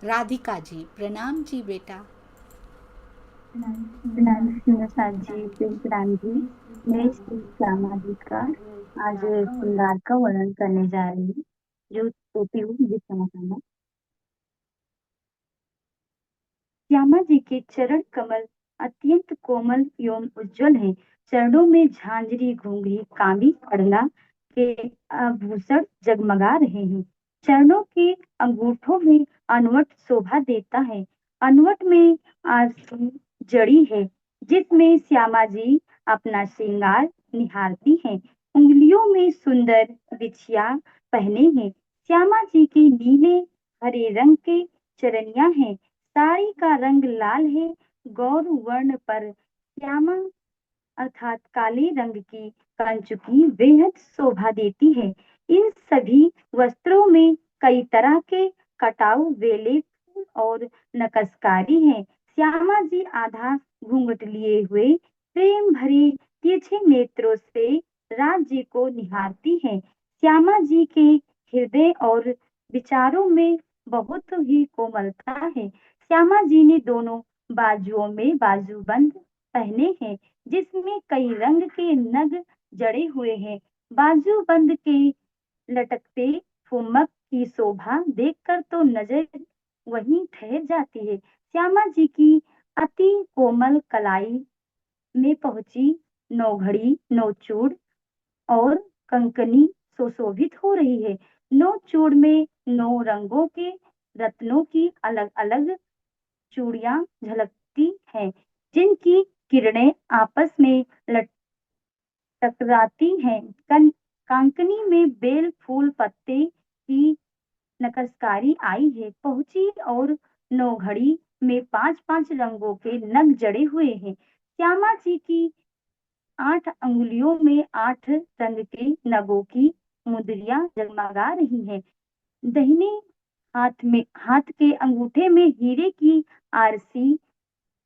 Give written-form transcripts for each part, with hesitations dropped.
राधिका जी, प्रणाम जी बेटा। नमस्कार जी, प्रणाम जी। मैं श्री श्यामा जी का आज श्रृंगार का वर्णन करने जा रही हूँ, जो टोपी हूँ जिस समय। श्यामा जी के चरण कमल अत्यंत कोमल एवं उज्जवल हैं। चरणों में झांझरी घुंघरी कामी कड़ला के आभूषण जगमगा रहे हैं। चरणों के अंगूठों में अनवट शोभा देता है। अनवट में आरसी जड़ी है, जिसमें श्यामा जी अपना श्रृंगार निहारती हैं। उंगलियों में सुंदर बिछिया पहने हैं। श्यामा जी के नीले हरे रंग के चरनिया हैं। साड़ी का रंग लाल है। गौर वर्ण पर श्यामा अर्थात काले रंग की कंचुकी बेहद शोभा देती है। इन सभी वस्त्रों में कई तरह के कटाव बेले फूल और नकशकारी है। श्यामा जी आधा घूंघट लिए हुए प्रेम भरे तिरछे नेत्रों से राज्य को निहारती है। श्यामा जी के हृदय और विचारों में बहुत ही कोमलता है। श्यामा जी ने दोनों बाजुओं में बाजूबंद पहने हैं, जिसमें कई रंग के नग जड़े हुए हैं। बाजूबंद के लटकते फुम्मक की शोभा देखकर तो नजर वहीं ठहर जाती है। श्यामा जी की अति कोमल कलाई में पहुंची नौघड़ी नौचूड़ और कंकनी सुशोभित हो रही है। नौचूड़ में 9 रंगों के रत्नों की अलग अलग चूड़ियां झलकती हैं, जिनकी किरणें आपस में टकराती हैं। कांकनी में बेल फूल पत्ते की नकशकारी आई है पहुंची और नौघड़ी में 5-5 रंगों के नग जड़े हुए हैं। श्यामा जी की 8 अंगुलियों में 8 रंग के नगों की मुद्रियां जगमगा रही हैं। दाहिने हाथ के अंगूठे में हीरे की आरसी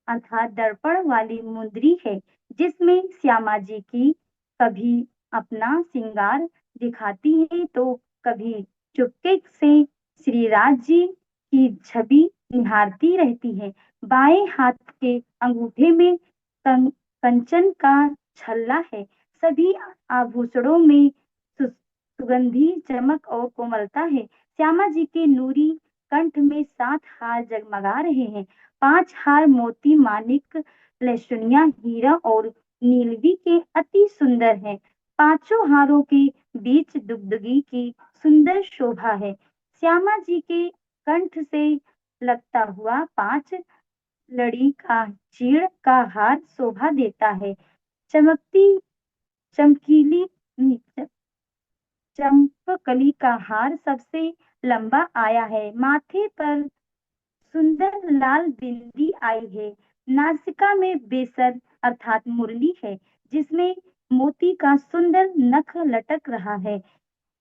अर्थात दर्पण वाली मुद्री है, जिसमें श्यामा जी की कभी अपना श्रृंगार दिखाती है तो कभी चुपके से श्री राज जी की छवि निहारती रहती है। बाएं हाथ के अंगूठे में कंचन का छल्ला है। सभी आभूषणों में सुगंधी चमक और कोमलता है। श्यामा जी के नूरी कंठ में 7 हार जगमगा रहे हैं। 5 हार मोती मानिक लहसुनिया हीरा और नीलवी के अति सुंदर हैं। पांचों हारों के बीच दुगदगी की सुंदर शोभा है। श्यामा जी के कंठ से लगता हुआ 5 लड़ी का चीड़ का हार शोभा देता है। चमकती चमकीली चंपकली का हार सबसे लंबा आया है। माथे पर सुंदर लाल बिंदी आई है। नासिका में बेसर अर्थात मुरली है, जिसमें मोती का सुंदर नख लटक रहा है।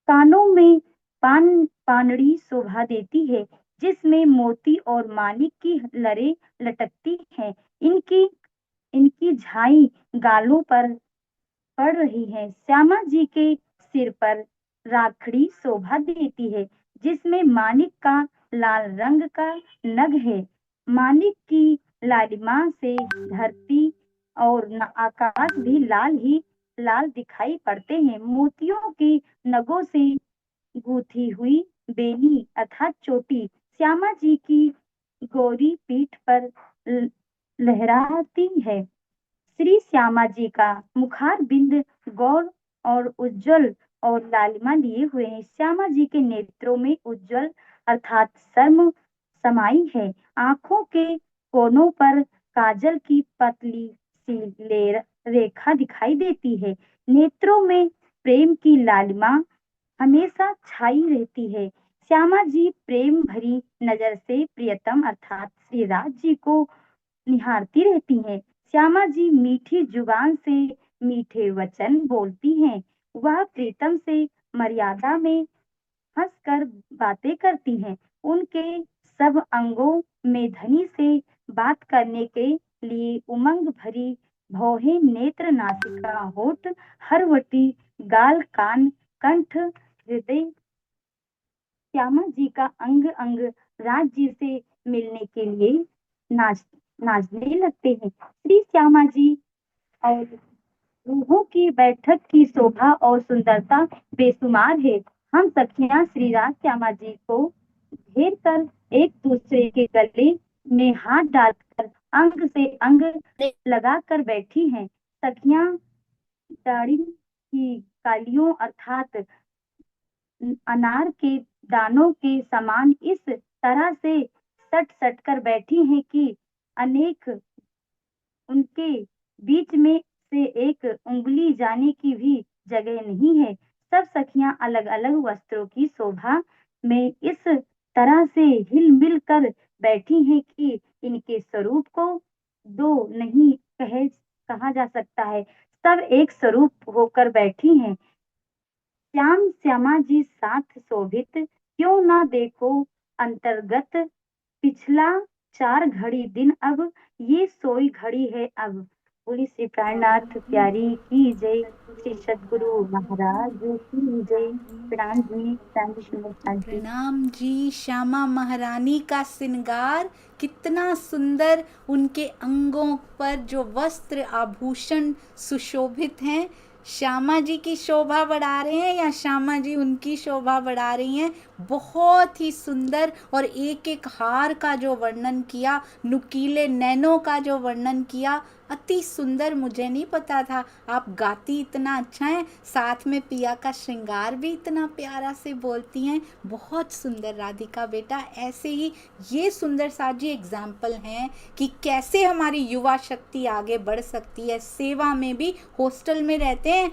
कानों में पानड़ी शोभा देती है, जिसमें मोती और मानिक की लरे लटकती हैं। इनकी इनकी झाई गालों पर पड़ रही है। श्यामा जी के सिर पर राखड़ी शोभा देती है, जिसमें मानिक का लाल रंग का नग है। मानिक की लालिमा से धरती और आकाश भी लाल ही लाल दिखाई पड़ते हैं। मोतियों के नगों से गूंथी हुई बेनी अर्थात चोटी श्यामा जी की गोरी पीठ पर लहराती है। श्री श्यामा जी का मुखार बिंद गौर और उज्जवल और लालिमा लिए हुए हैं। श्यामा जी के नेत्रों में उज्जवल अर्थात शर्म समाई है। आंखों के कोनों पर काजल की पतली सी रेखा दिखाई देती है। नेत्रों में प्रेम की लालिमा हमेशा छाई रहती है। श्यामा जी प्रेम भरी नजर से प्रियतम अर्थात श्री राज जी को निहारती रहती हैं। श्यामा जी मीठी जुबान से मीठे वचन बोलती हैं। वह प्रीतम से मर्यादा में हंसकर बातें करती हैं। उनके सब अंगों में धनी से बात करने के लिए उमंग भरी भौहें नेत्र नासिका होठ हरवटी गाल कान कंठ हृदय श्यामा जी का अंग अंग राज्य से मिलने के लिए नाचने लगते हैं। श्री श्यामा जी और रूहों की बैठक की शोभा और सुंदरता बेशुमार है। हम सखियां श्री राज श्यामा जी को घेर कर एक दूसरे के गले में हाथ डालकर अंग से अंग लगा कर बैठी हैं। सखियां दाढ़ी की कालियों अर्थात अनार के दानों के समान इस तरह से सट सट कर बैठी हैं कि अनेक उनके बीच में से एक उंगली जाने की भी जगह नहीं है। सब सखियां अलग अलग वस्त्रों की शोभा में इस तरह से हिल मिल कर बैठी हैं कि इनके स्वरूप को दो नहीं कहा जा सकता है। सब एक स्वरूप होकर बैठी हैं। श्याम श्यामा जी साथ शोभित क्यों ना देखो अंतर्गत पिछला 4 घड़ी दिन अब ये सोई घड़ी है अब। बोली श्री प्राणनाथ प्यारी की जय। श्री सद्गुरु महाराज की जय। प्रणाम जी, प्रणाम जी सुंदर साथ जी। प्रणाम जी। श्यामा महारानी का श्रृंगार कितना सुंदर, उनके अंगों पर जो वस्त्र आभूषण सुशोभित हैं। श्यामा जी की शोभा बढ़ा रहे हैं या श्यामा जी उनकी शोभा बढ़ा रही हैं। बहुत ही सुंदर। और एक एक हार का जो वर्णन किया, नुकीले नैनों का जो वर्णन किया, अति सुंदर। मुझे नहीं पता था आप गाती इतना अच्छा है, साथ में पिया का श्रृंगार भी इतना प्यारा से बोलती हैं। बहुत सुंदर राधिका बेटा। ऐसे ही ये सुंदर साजी एग्जाम्पल हैं कि कैसे हमारी युवा शक्ति आगे बढ़ सकती है। सेवा में भी हॉस्टल में रहते हैं